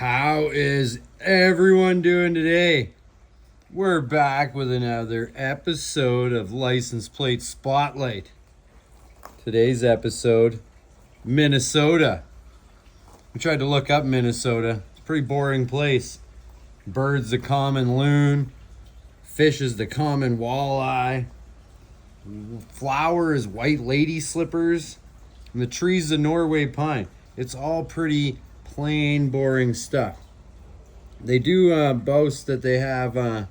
How is everyone doing today? We're back with another episode of License Plate Spotlight. Today's episode, Minnesota. We tried to look up Minnesota. It's a pretty boring place. Birds the common loon, fish is the common walleye, flower is white lady slippers, and the tree's the Norway pine. It's all pretty plain, boring stuff. They do boast that they have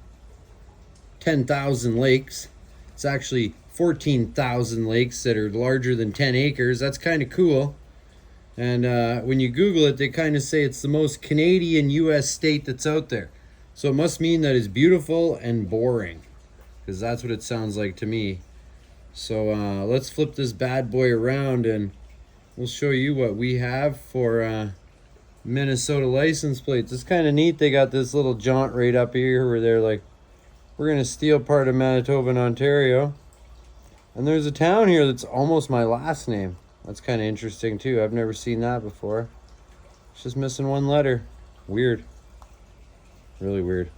10,000 lakes. It's actually 14,000 lakes that are larger than 10 acres. That's kind of cool. And when you Google it, they kind of say it's the most Canadian U.S. state that's out there. So it must mean that it's beautiful and boring, because that's what it sounds like to me. So let's flip this bad boy around and we'll show you what we have for Minnesota license plates. It's kind of neat. They got this little jaunt right up here where they're like, we're going to steal part of Manitoba and Ontario. And there's a town here that's almost my last name. That's kind of interesting too. I've never seen that before. It's just missing one letter. Weird. Really weird.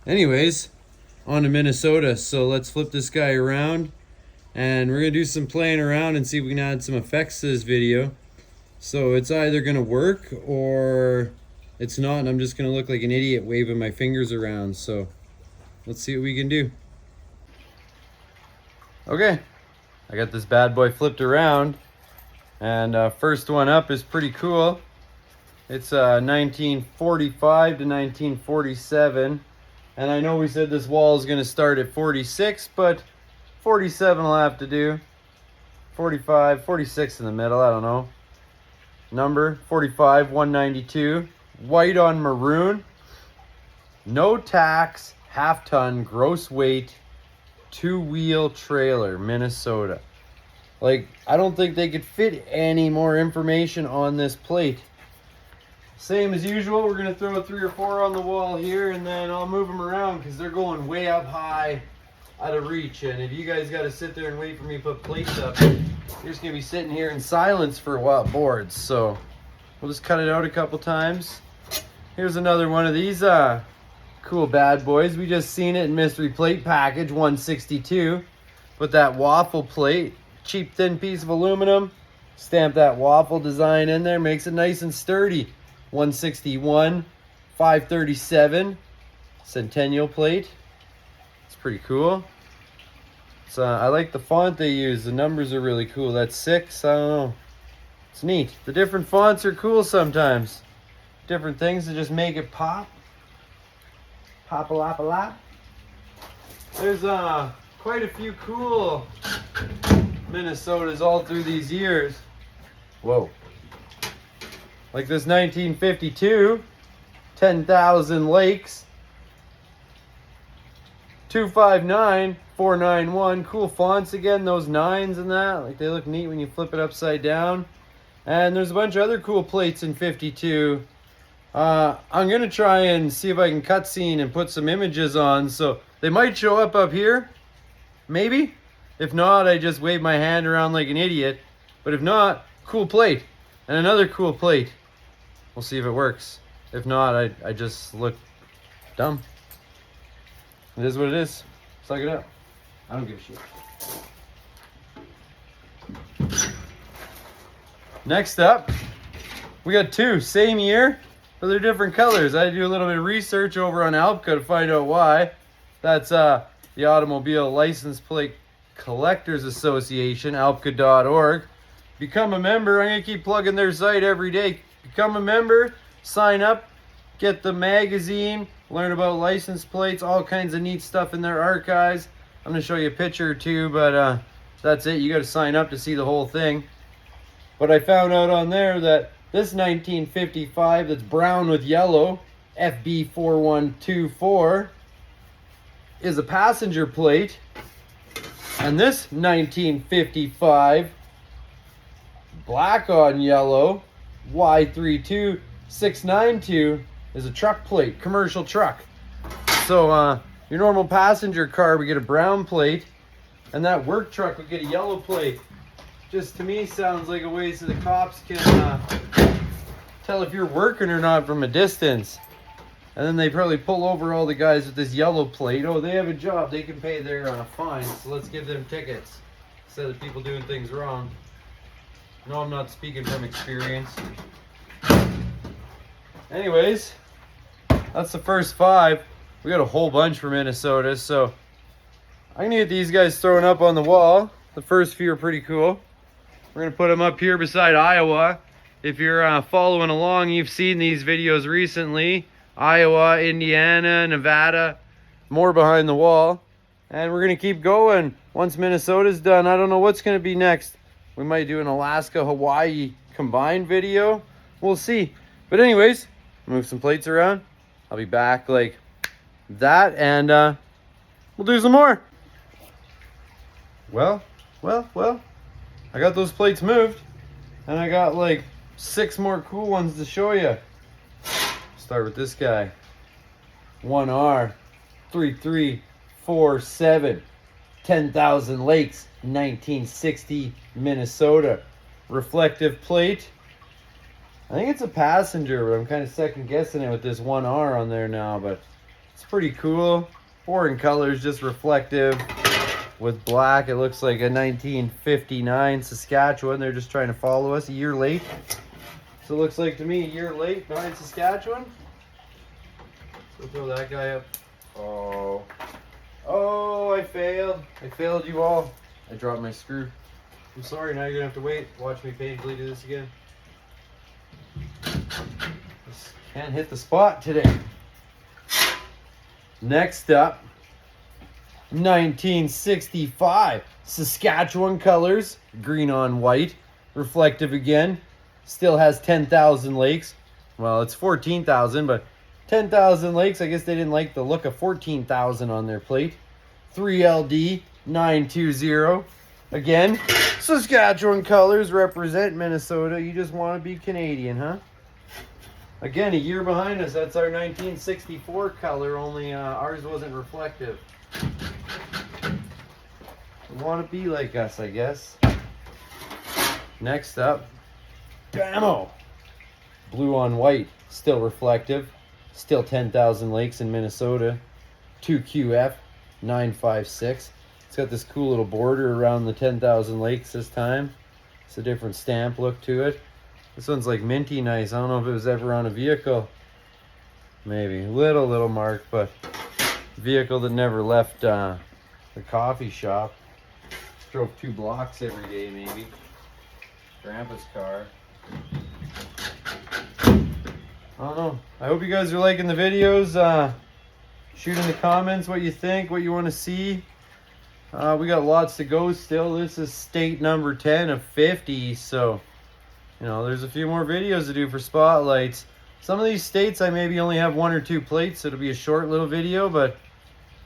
Anyways, on to Minnesota. So let's flip this guy around and we're going to do some playing around and see if we can add some effects to this video. So it's either going to work or it's not, and I'm just going to look like an idiot waving my fingers around. So let's see what we can do. Okay, I got this bad boy flipped around, and first one up is pretty cool. It's 1945 to 1947, and I know we said this wall is going to start at 46, but 47 will have to do. 45, 46 in the middle, I don't know. Number 45, 192. White on maroon. No tax, half-ton, gross weight, two-wheel trailer, Minnesota. Like, I don't think they could fit any more information on this plate. Same as usual, we're going to throw 3 or 4 on the wall here, and then I'll move them around because they're going way up high out of reach. And if you guys got to sit there and wait for me to put plates up, you're just going to be sitting here in silence for a while, bored. So we'll just cut it out a couple times. Here's another one of these cool bad boys. We just seen it in mystery plate package 162. Put that waffle plate, cheap thin piece of aluminum, stamp that waffle design in there, makes it nice and sturdy. 161, 537 Centennial plate. It's pretty cool. It's I like the font they use. The numbers are really cool. That's 6. I don't know. It's neat. The different fonts are cool sometimes. Different things to just make it pop. Pop a lap a lap. There's quite a few cool Minnesotas all through these years. Whoa. Like this 1952, 10,000 lakes. 259, 491. Cool fonts again, those 9s and that. Like, they look neat when you flip it upside down. And there's a bunch of other cool plates in 52. I'm going to try and see if I can cutscene and put some images on. So they might show up here. Maybe. If not, I just wave my hand around like an idiot. But if not, cool plate. And another cool plate. We'll see if it works. If not, I just look dumb. It is what it is. Suck it up. I don't give a shit. Next up, we got 2, same year, but they're different colors. I do a little bit of research over on ALPCA to find out why. That's the Automobile License Plate Collectors Association, alpca.org. Become a member. I'm going to keep plugging their site every day. Become a member, sign up, get the magazine, learn about license plates, all kinds of neat stuff in their archives. I'm going to show you a picture or two, but that's it. You got to sign up to see the whole thing. But I found out on there that this 1955 that's brown with yellow, FB4124, is a passenger plate. And this 1955 black on yellow, Y32692, is a truck plate, commercial truck. So your normal passenger car would get a brown plate, and that work truck would get a yellow plate. Just to me sounds like a way so the cops can tell if you're working or not from a distance. And then they probably pull over all the guys with this yellow plate. Oh, they have a job. They can pay their fines. So let's give them tickets instead of people doing things wrong. No, I'm not speaking from experience. Anyways, that's the first 5. We got a whole bunch from Minnesota. So I'm going to get these guys thrown up on the wall. The first few are pretty cool. We're going to put them up here beside Iowa. If you're following along, you've seen these videos recently. Iowa, Indiana, Nevada, more behind the wall. And we're going to keep going. Once Minnesota's done, I don't know what's going to be next. We might do an Alaska, Hawaii combined video. We'll see. But anyways, move some plates around. I'll be back like that, and we'll do some more. Well, I got those plates moved, and I got like 6 more cool ones to show you. Start with this guy. 1R 3347, 10,000 Lakes, 1960, Minnesota. Reflective plate. I think it's a passenger, but I'm kind of second guessing it with this 1R on there now, but it's pretty cool. Foreign colors, just reflective with black. It looks like a 1959 Saskatchewan. They're just trying to follow us a year late. So it looks like to me a year late behind Saskatchewan. So throw that guy up. Oh, I failed. I failed you all. I dropped my screw. I'm sorry, now you're gonna have to wait. Watch me painfully do this again. Just can't hit the spot today. Next up, 1965 Saskatchewan colors, green on white, reflective again. Still has 10,000 lakes. Well, it's 14,000, but 10,000 lakes. I guess they didn't like the look of 14,000 on their plate. 3LD 920. Again, Saskatchewan colors represent Minnesota. You just want to be Canadian, huh? Again, a year behind us. That's our 1964 color, only ours wasn't reflective. You want to be like us, I guess. Next up, Damo. Blue on white, still reflective. Still 10,000 lakes in Minnesota. 2QF 956. It's got this cool little border around the 10,000 lakes this time. It's a different stamp look to it. This one's like minty nice. I don't know if it was ever on a vehicle. Maybe. Little mark, but vehicle that never left the coffee shop. Drove 2 blocks every day, maybe. Grandpa's car. I don't know. I hope you guys are liking the videos. Shoot in the comments what you think, what you want to see. We got lots to go still. This is state number 10 of 50, so you know there's a few more videos to do for spotlights. Some of these states I maybe only have 1 or 2 plates, so it'll be a short little video, but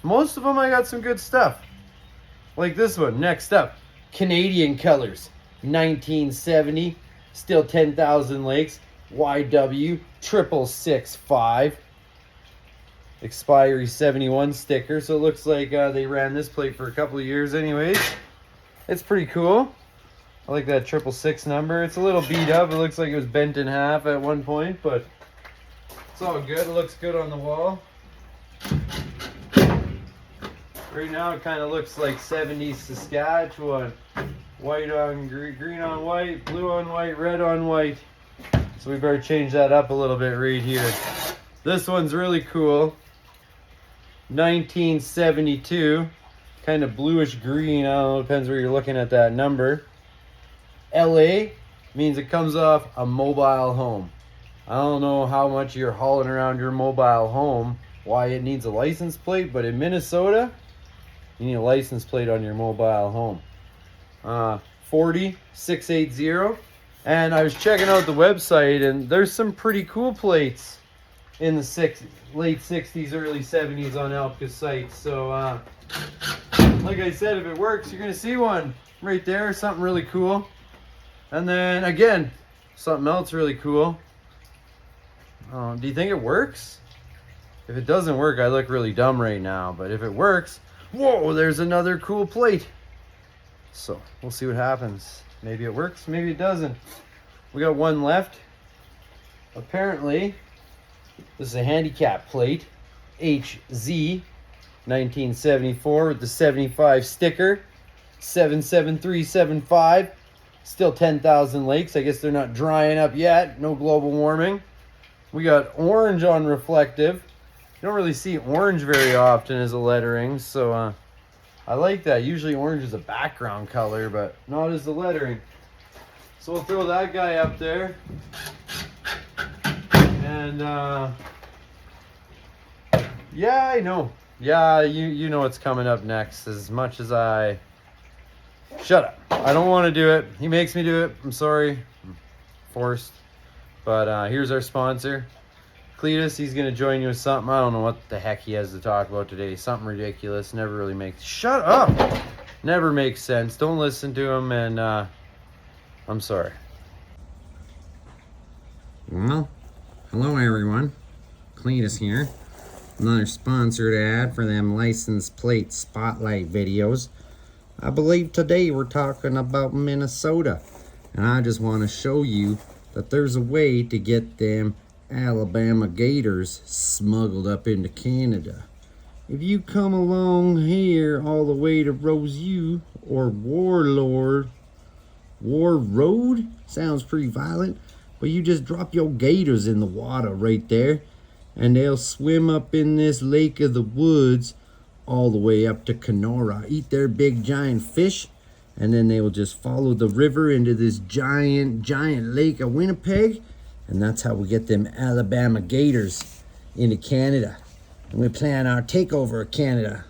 most of them I got some good stuff. Like this one. Next up, Canadian colors, 1970, still 10,000 lakes, YW 6665. Expiry 71 sticker, so it looks like they ran this plate for a couple of years anyways. It's pretty cool. I like that 666 number. It's a little beat up. It looks like it was bent in half at one point, but it's all good. It looks good on the wall. Right now it kind of looks like 70s Saskatchewan. White on green on white, blue on white, red on white. So we better change that up a little bit right here. This one's really cool. 1972, kind of bluish green. I don't know, depends where you're looking at that number. LA means it comes off a mobile home. I don't know how much you're hauling around your mobile home, why it needs a license plate, but in Minnesota, you need a license plate on your mobile home. 40680. And I was checking out the website, and there's some pretty cool plates in the late 60s, early 70s on Elka's site. So, like I said, if it works, you're going to see one right there, something really cool. And then, again, something else really cool. Do you think it works? If it doesn't work, I look really dumb right now. But if it works, whoa, there's another cool plate. So, we'll see what happens. Maybe it works, maybe it doesn't. We got one left. apparently, this is a handicap plate, HZ 1974 with the 75 sticker, 77375. Still 10,000 lakes. I guess they're not drying up yet. No global warming. We got orange on reflective. You don't really see orange very often as a lettering, so I like that. Usually orange is a background color, but not as the lettering. So we'll throw that guy up there. And yeah, I know. Yeah, you know what's coming up next. As much as I... Shut up. I don't want to do it. He makes me do it. I'm sorry. I'm forced. But here's our sponsor. Cletus, he's going to join you with something. I don't know what the heck he has to talk about today. Something ridiculous. Never really makes... Shut up! Never makes sense. Don't listen to him, and I'm sorry. Well, hello everyone. Cletus here. Another sponsored ad for them license plate spotlight videos. I believe today we're talking about Minnesota. And I just want to show you that there's a way to get them Alabama Gators smuggled up into Canada. If you come along here all the way to Roseau or War Road, sounds pretty violent, but you just drop your gators in the water right there and they'll swim up in this lake of the woods all the way up to Kenora, eat their big giant fish, and then they will just follow the river into this giant lake of Winnipeg. And that's how we get them Alabama Gators into Canada. And we plan our takeover of Canada.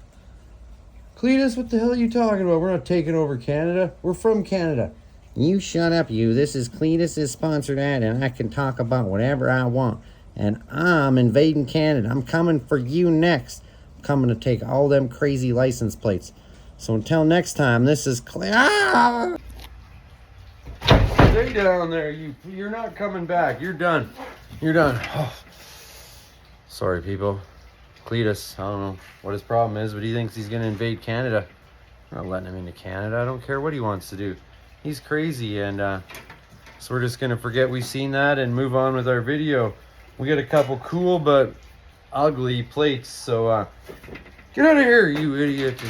Cletus, what the hell are you talking about? We're not taking over Canada. We're from Canada. You shut up, you. This is Cletus' sponsored ad, and I can talk about whatever I want. And I'm invading Canada. I'm coming for you next. I'm coming to take all them crazy license plates. So until next time, this is Stay down there. You're not coming back. You're done. You're done. Oh. Sorry, people. Cletus, I don't know what his problem is, but he thinks he's going to invade Canada. I'm not letting him into Canada. I don't care what he wants to do. He's crazy, and so we're just going to forget we've seen that and move on with our video. We got a couple cool but ugly plates, so get out of here, you idiot.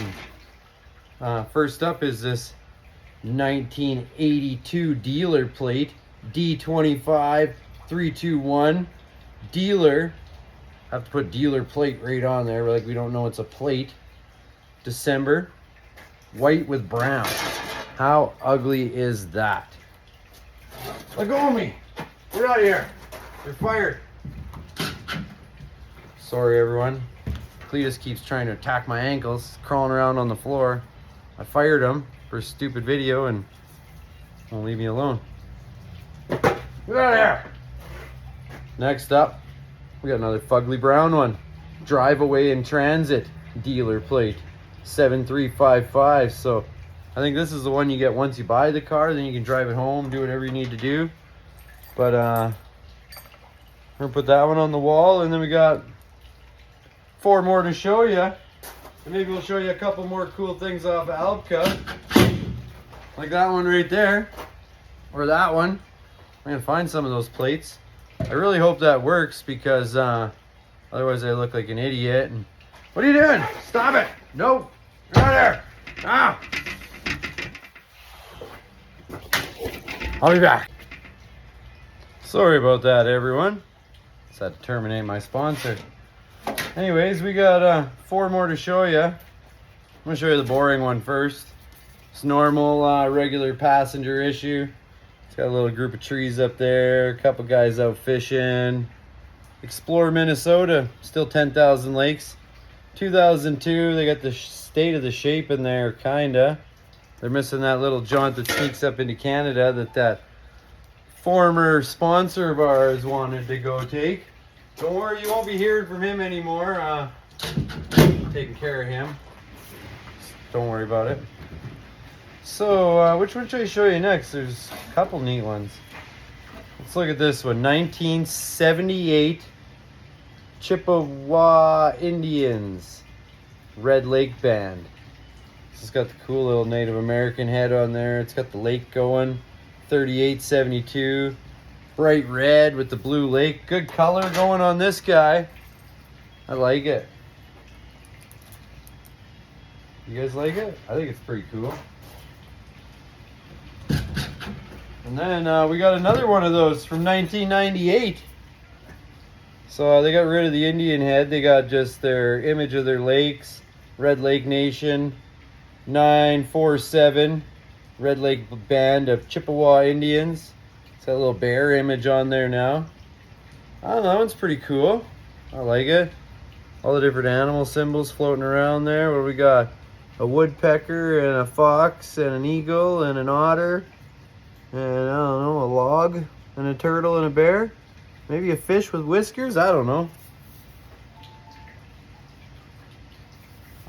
And, first up is this 1982 dealer plate, D25321 dealer. Have to put dealer plate right on there, like we don't know it's a plate. December, white with brown. How ugly is that? Let go of me. Get out of here. You're fired. Sorry, everyone. Cletus keeps trying to attack my ankles, crawling around on the floor. I fired him for a stupid video and won't leave me alone. Get out of here. Next up, we got another fugly brown one. Drive away in transit dealer plate, 7355. So I think this is the one you get once you buy the car, then you can drive it home, do whatever you need to do. But we're gonna put that one on the wall, and then we got 4 more to show you. And maybe we'll show you a couple more cool things off of Alpka. Like that one right there. Or that one. I'm gonna find some of those plates. I really hope that works, because otherwise I look like an idiot. And what are you doing? Stop it! No! Get out of there! Ah! I'll be back. Sorry about that, everyone. Just had to terminate my sponsor. Anyways, we got 4 more to show you. I'm gonna show you the boring one first. It's normal, regular passenger issue. It's got a little group of trees up there, a couple guys out fishing. Explore Minnesota, still 10,000 lakes. 2002, they got the state of the shape in there, kinda. They're missing that little jaunt that sneaks up into Canada that former sponsor of ours wanted to go take. Don't worry, you won't be hearing from him anymore. Taking care of him. Don't worry about it. So, which one should I show you next? There's a couple neat ones. Let's look at this one. 1978 Chippewa Indians Red Lake Band. It's got the cool little Native American head on there. It's got the lake going. 3872. bright red with the blue lake. Good color going on this guy. I like it. You guys like it? I think it's pretty cool. And then we got another one of those from 1998. So they got rid of the Indian head. They got just their image of their lakes. Red Lake Nation 947. Red Lake Band of Chippewa Indians. It's got a little bear image on there now. I don't know, that one's pretty cool. I like it. All the different animal symbols floating around there. What do we got? A woodpecker and a fox and an eagle and an otter. And I don't know, a log and a turtle and a bear. Maybe a fish with whiskers? I don't know.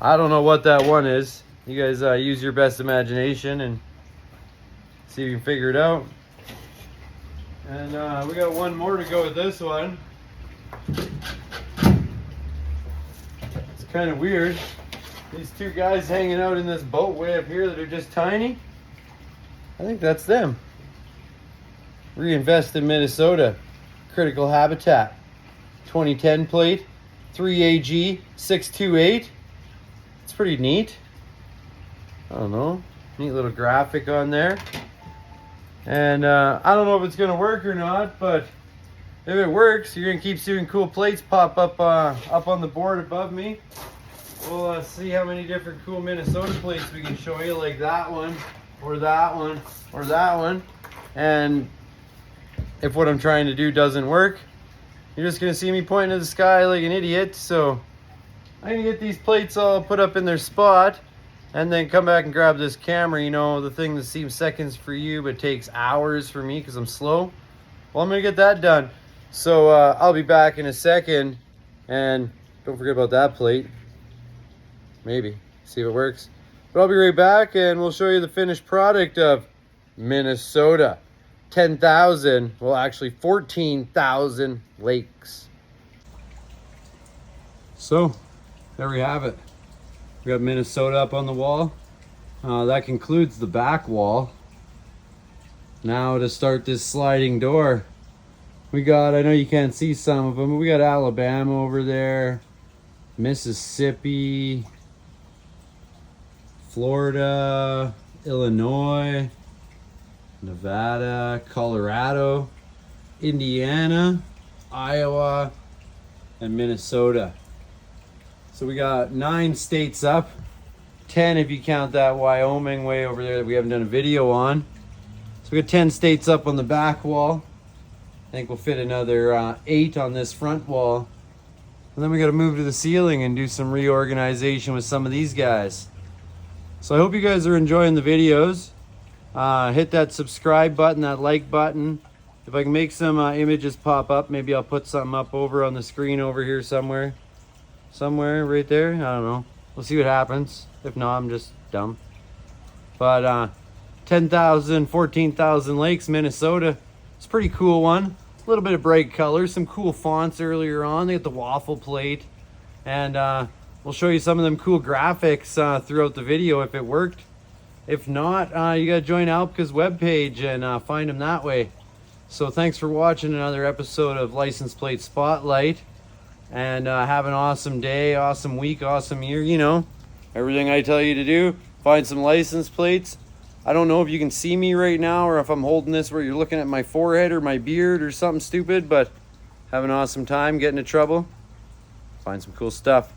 I don't know what that one is. You guys use your best imagination and see if you can figure it out. And we got one more to go with this one. It's kind of weird. These two guys hanging out in this boat way up here that are just tiny. I think that's them. Reinvest in Minnesota. Critical Habitat. 2010 plate. 3AG 628. It's pretty neat. I don't know. Neat little graphic on there. And I don't know if it's going to work or not, but if it works, you're going to keep seeing cool plates pop up on the board above me. We'll see how many different cool Minnesota plates we can show you, like that one, or that one, or that one. And if what I'm trying to do doesn't work, you're just going to see me pointing to the sky like an idiot. So I'm going to get these plates all put up in their spot and then come back and grab this camera, you know, the thing that seems seconds for you but takes hours for me because I'm slow. Well, I'm going to get that done. So I'll be back in a second, and don't forget about that plate. Maybe. See if it works. But I'll be right back, and we'll show you the finished product of Minnesota. 10,000, well actually 14,000 lakes. So, there we have it. We got Minnesota up on the wall. That concludes the back wall. Now to start this sliding door, we got, I know you can't see some of them, but we got Alabama over there, Mississippi, Florida, Illinois, Nevada, Colorado, Indiana, Iowa, and Minnesota. So we got 9 states up, 10 if you count that Wyoming way over there that we haven't done a video on. So we got 10 states up on the back wall. I think we'll fit another 8 on this front wall. And then we got to move to the ceiling and do some reorganization with some of these guys. So I hope you guys are enjoying the videos. Hit that subscribe button, that like button. If I can make some images pop up, maybe I'll put something up over on the screen over here somewhere. Somewhere right there, I don't know. We'll see what happens. If not, I'm just dumb. But 10,000, 14,000 lakes, Minnesota. It's a pretty cool one. A little bit of bright colors, some cool fonts earlier on. They got the waffle plate. And we'll show you some of them cool graphics throughout the video if it worked. If not, you got to join Alpka's webpage and find them that way. So thanks for watching another episode of License Plate Spotlight. And have an awesome day, awesome week, awesome year. You know, everything I tell you to do. Find some license plates. I don't know if you can see me right now or if I'm holding this where you're looking at my forehead or my beard or something stupid. But have an awesome time, get into trouble. Find some cool stuff.